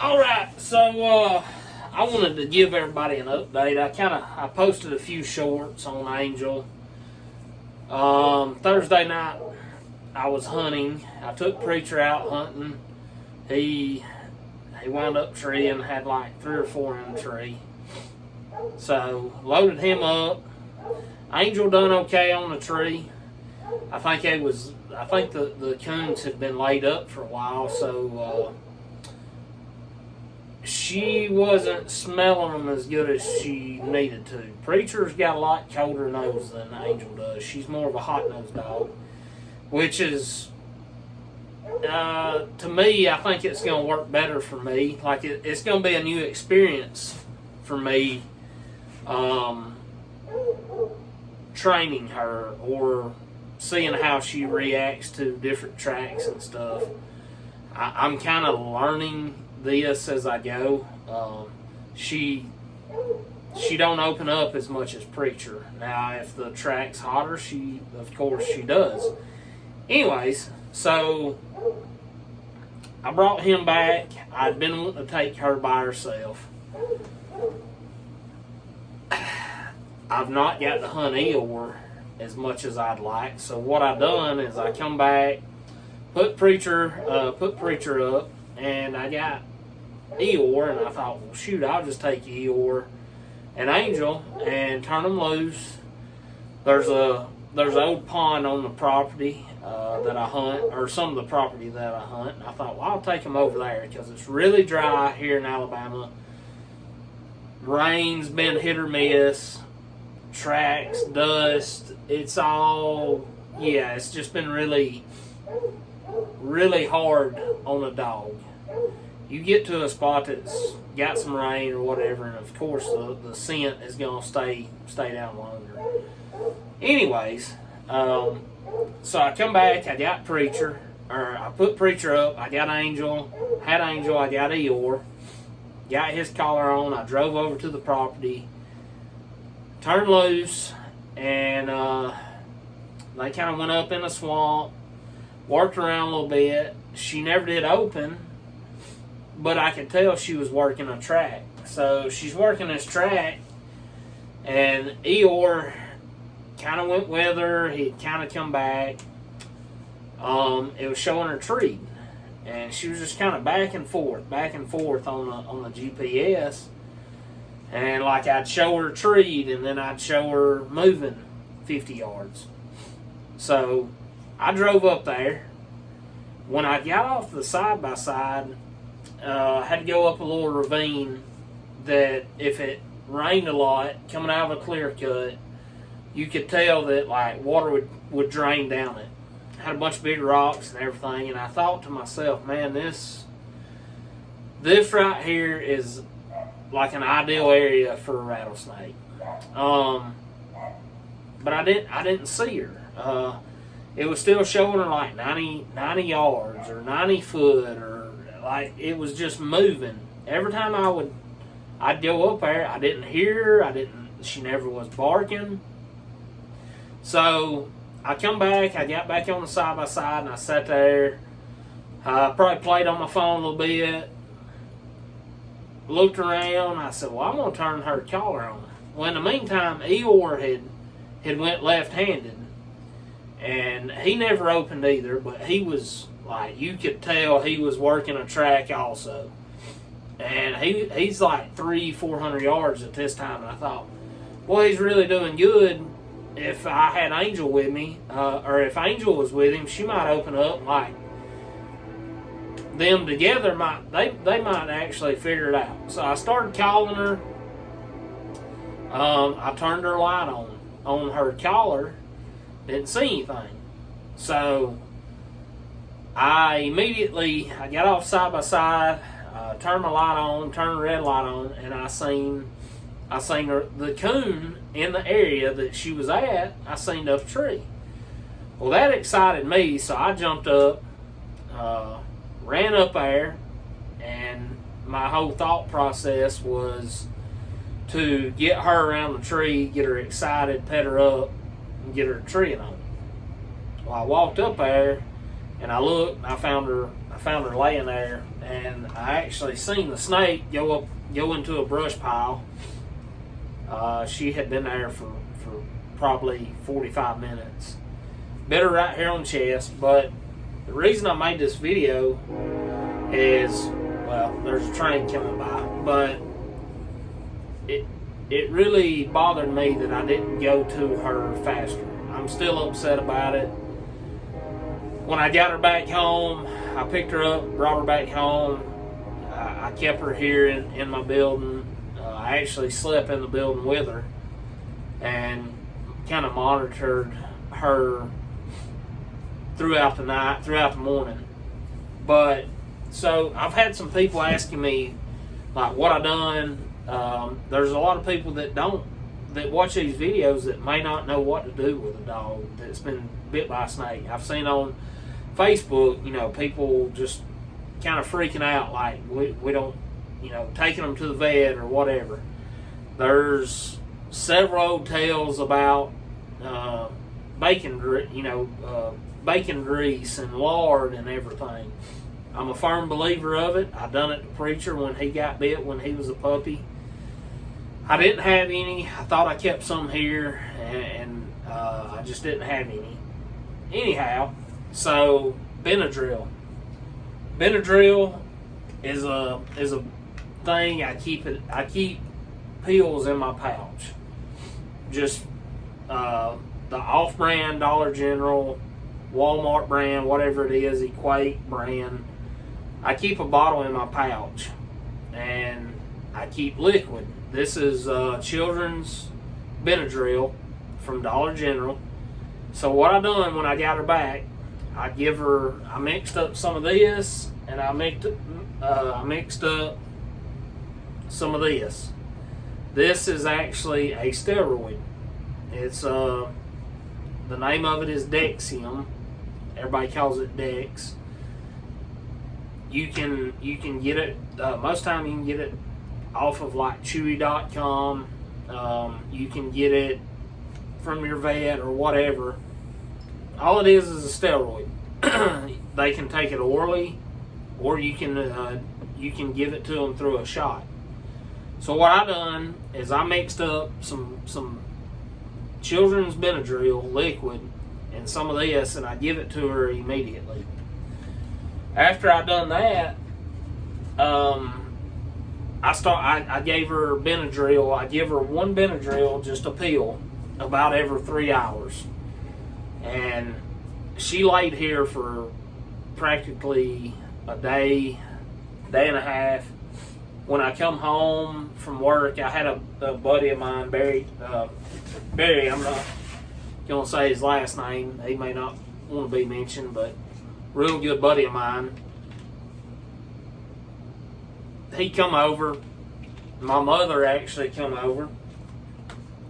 Alright, so I wanted to give everybody an update. I posted a few shorts on Angel. Thursday night I was hunting. I took Preacher out hunting. He wound up treeing, had like 3 or 4 in the tree. So loaded him up. Angel done okay on the tree. I think the coons had been laid up for a while, so she wasn't smelling them as good as she needed to. Preacher's got a lot colder nose than Angel does. She's more of a hot-nosed dog, which is, to me, I think it's going to work better for me. Like, it's going to be a new experience for me training her or seeing how she reacts to different tracks and stuff. I'm kind of learning this as I go. She don't open up as much as Preacher. Now, if the track's hotter, of course she does. Anyways, so I brought him back. I'd been wanting to take her by herself. I've not got to hunt Eeyore as much as I'd like. So what I done is I come back, put Preacher up, and I got Eeyore, and I thought, well, shoot, I'll just take Eeyore and Angel and turn them loose. There's an old pond on the property that I hunt, or some of the property that I hunt. And I thought, well, I'll take them over there because it's really dry here in Alabama. Rain's been hit or miss. Tracks, dust, it's just been really, really hard on a dog. You get to a spot that's got some rain or whatever, and of course the scent is going to stay down longer. Anyways, so I come back, I got Preacher, or I put Preacher up, I got Angel, I got Eeyore, got his collar on, I drove over to the property, turned loose, and they kind of went up in a swamp, worked around a little bit. She never did open, but I could tell she was working a track. So she's working this track, and Eeyore kind of went with her. He'd kind of come back. It was showing her tree, and she was just kind of back and forth on the GPS. And like I'd show her treed, and then I'd show her moving 50 yards. So I drove up there. When I got off the side-by-side, I had to go up a little ravine that if it rained a lot, coming out of a clear cut, you could tell that like water would drain down it. Had a bunch of big rocks and everything, and I thought to myself, man, this right here is like an ideal area for a rattlesnake. But I didn't see her. It was still showing her like 90 yards or 90 foot, or like it was just moving. Every time I'd go up there, I didn't hear her. She never was barking. So I come back, I got back on the side-by-side, and I sat there. I probably played on my phone a little bit. Looked around, I said, well, I'm going to turn her collar on. Well, in the meantime, Eeyore had went left-handed, and he never opened either, but he was, like, you could tell he was working a track also. And he's like 300-400 yards at this time, and I thought, well, he's really doing good. If I had Angel with me, or if Angel was with him, she might open up, like, them together they might actually figure it out. So I started calling her. I turned her light on her collar, didn't see anything. So I got off side by side, turned my light on, turned the red light on, and I seen her, the coon in the area that she was at. I seen up a tree. Well, that excited me, so I jumped up, ran up there, and my whole thought process was to get her around the tree, get her excited, pet her up, and get her treeing on it. Well, I walked up there, and I looked, and I found her laying there, and I actually seen the snake go into a brush pile. She had been there for probably 45 minutes. Bit her right here on the chest, but the reason I made this video is, well, there's a train coming by, but it really bothered me that I didn't go to her faster. I'm still upset about it. When I got her back home, I picked her up, brought her back home. I kept her here in my building. I actually slept in the building with her and kind of monitored her throughout the night, throughout the morning. But so I've had some people asking me like what I done. There's a lot of people that watch these videos that may not know what to do with a dog that's been bit by a snake. I've seen on Facebook, people just kind of freaking out like we don't, taking them to the vet or whatever. There's several old tales about bacon grease and lard and everything. I'm a firm believer of it. I done it to Preacher when he got bit when he was a puppy. I didn't have any. I thought I kept some here, and I just didn't have any. Anyhow, so Benadryl. Benadryl is a thing. I keep pills in my pouch. Just the off-brand Dollar General, Walmart brand, whatever it is, Equate brand. I keep a bottle in my pouch, and I keep liquid. This is children's Benadryl from Dollar General. So what I done when I got her back, I mixed up some of this, and I mixed up some of this. This is actually a steroid. It's the name of it is Dexium. Everybody calls it Dex. You can get it, most time you can get it off of like Chewy.com. You can get it from your vet or whatever. All it is a steroid. They can take it orally, or you can give it to them through a shot. So what I done is I mixed up some children's Benadryl liquid and some of this, and I give it to her immediately. After I done that, I gave her Benadryl. I give her one Benadryl, just a pill, about every 3 hours. And she laid here for practically a day and a half. When I come home from work, I had a buddy of mine, Barry, I'm not going to say his last name. He may not want to be mentioned, but real good buddy of mine. He come over. My mother actually come over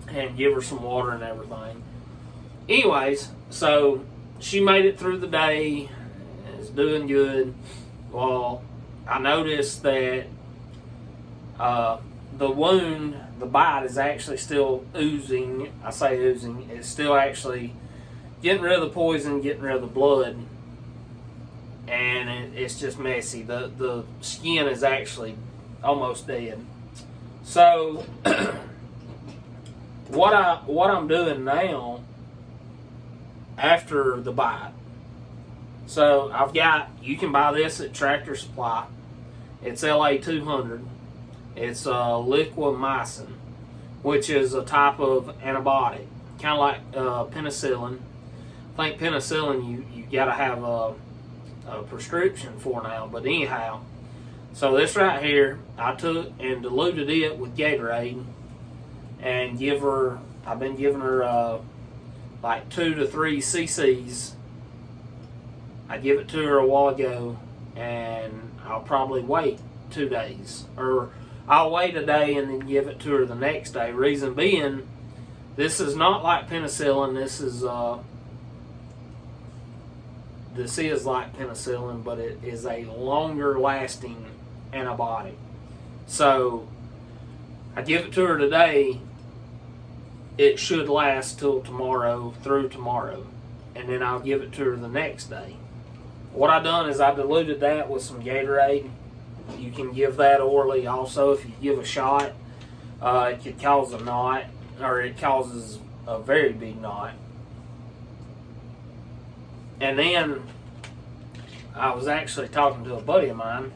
and give her some water and everything. Anyways, so she made it through the day. Is doing good. Well, I noticed that the wound, the bite, is actually still oozing. I say oozing. It's still actually getting rid of the poison, getting rid of the blood, and it's just messy. The skin is actually almost dead. So what I'm doing now after the bite. So you can buy this at Tractor Supply. It's LA200. It's liquamycin, which is a type of antibiotic, kind of like penicillin. I think penicillin you got to have a prescription for now, but anyhow. So this right here, I took and diluted it with Gatorade, and I've been giving her like 2 to 3 cc's. I give it to her a while ago, and I'll probably wait 2 days, or I'll wait a day and then give it to her the next day. Reason being, this is not like penicillin. This is like penicillin, but it is a longer lasting antibiotic. So I give it to her today. It should last till tomorrow, through tomorrow, and then I'll give it to her the next day. What I done is I diluted that with some Gatorade, You can give that orally also. If you give a shot, it could cause a knot, or it causes a very big knot. And then I was actually talking to a buddy of mine,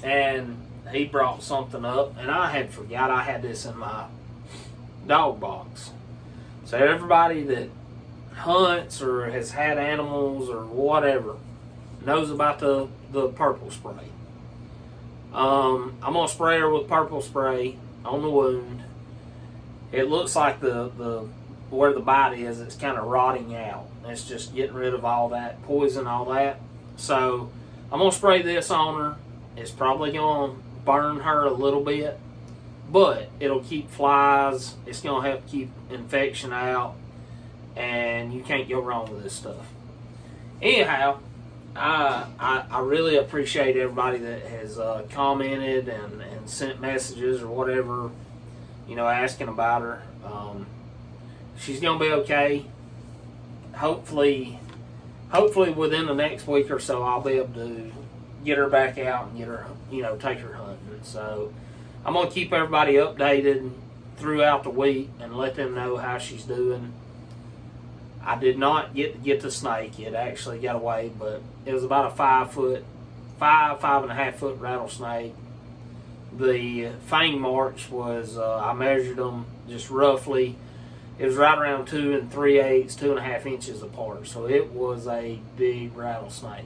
and he brought something up, and I had forgot I had this in my dog box. So everybody that hunts or has had animals or whatever knows about the purple spray. I'm gonna spray her with purple spray on the wound. It looks like the where the bite is, it's kind of rotting out. It's just getting rid of all that poison, all that. So I'm gonna spray this on her. It's probably gonna burn her a little bit, but it'll keep flies. It's gonna help keep infection out, and you can't go wrong with this stuff. Anyhow, I really appreciate everybody that has commented and sent messages or whatever, asking about her. She's gonna be okay. Hopefully within the next week or so, I'll be able to get her back out and get her, take her hunting. So I'm gonna keep everybody updated throughout the week and let them know how she's doing. I did not get the snake. It actually got away, but it was about a 5.5 foot rattlesnake. The fang marks was, I measured them just roughly. It was right around 2 3/8, 2.5 inches apart. So it was a big rattlesnake.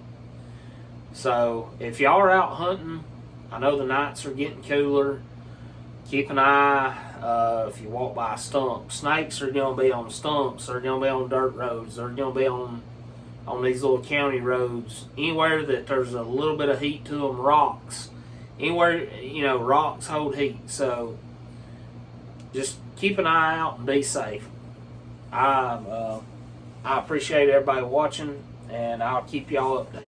So if y'all are out hunting, I know the nights are getting cooler. Keep an eye if you walk by a stump. Snakes are going to be on stumps. They're going to be on dirt roads. They're going to be on these little county roads. Anywhere that there's a little bit of heat to them, rocks. Anywhere, rocks hold heat. So just keep an eye out and be safe. I appreciate everybody watching, and I'll keep y'all updated.